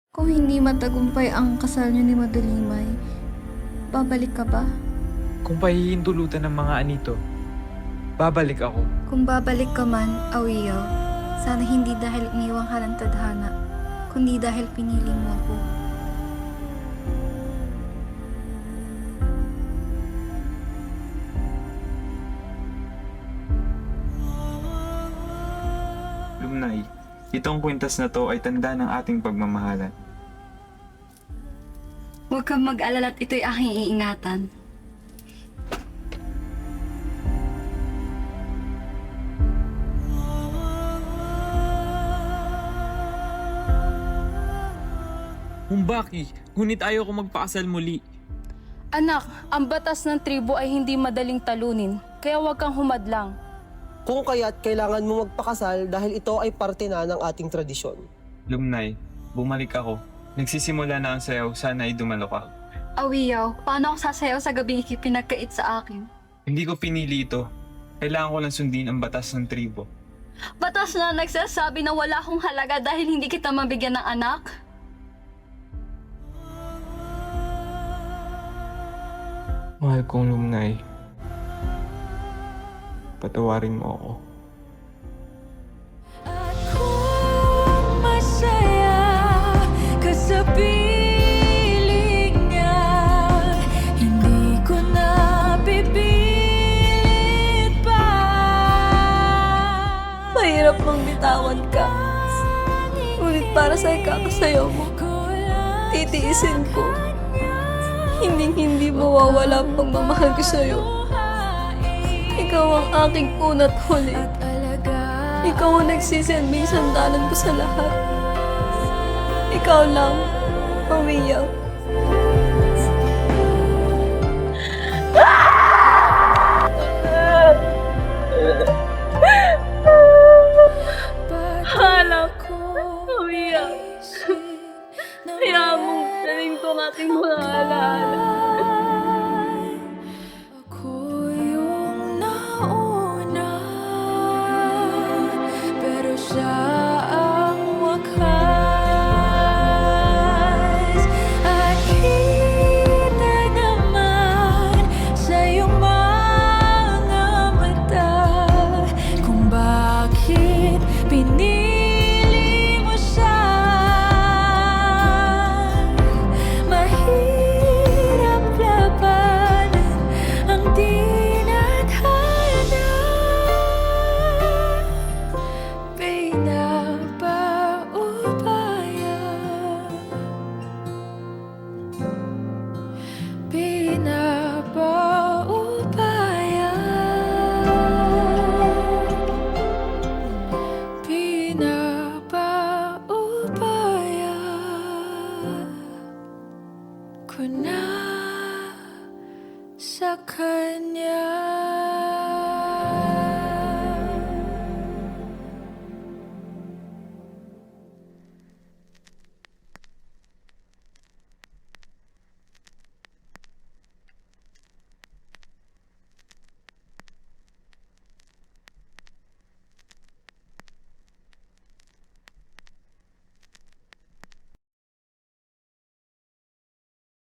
Kung hindi matagumpay ang kasal niyo ni Madulimay, babalik ka ba? Kung pahihintulutan ng mga anito, babalik ako. Kung babalik ka man, Awiyaw, sana hindi dahil iniwang ka ng tadhana, kundi dahil pinili mo ako. Lumnay, itong kwintas na to ay tanda ng ating pagmamahalan. Huwag kang mag-alala at ito'y aking iingatan. Humbaki, ngunit ayaw ko magpakasal muli. Anak, ang batas ng tribo ay hindi madaling talunin, kaya huwag kang humadlang. Kung kaya't kailangan mo magpakasal dahil ito ay parte na ng ating tradisyon. Lumnay, bumalik ako. Nagsisimula na ang sayaw, sana ay dumalo ka. Awiyaw, paano ako sasayaw sa gabing ipinagkait sa akin? Hindi ko pinili ito. Kailangan ko lang sundin ang batas ng tribo. Batas na nagsasabi na wala akong halaga dahil hindi kita mabigyan ng anak? Mahal kong Lumnay, patawarin mo ako. Kung masaya ka sa piling niya, hindi ko na pipilit pa. Mahirap mang bitawan ka. Ngunit para sa ikakasayaw mo, titiisin ko. Hindi mawawala ang pagmamahal ko sa'yo. Ikaw ang aking una't huli. Ikaw ang nagsisilbing sandalan ko sa lahat. Ikaw lang, Awiyaw. Hanap ko, Awiyaw. Kaya mong daling ko ang aking mga alaala. Ako yung nauna, pero siya ang wakas. At kita naman sa iyong mga mata kung bakit pinili mo siya. Mahirap labanan ang tinadhana. Pinapaubaya, pinapaubaya, pinapaubaya ko na sa kanya.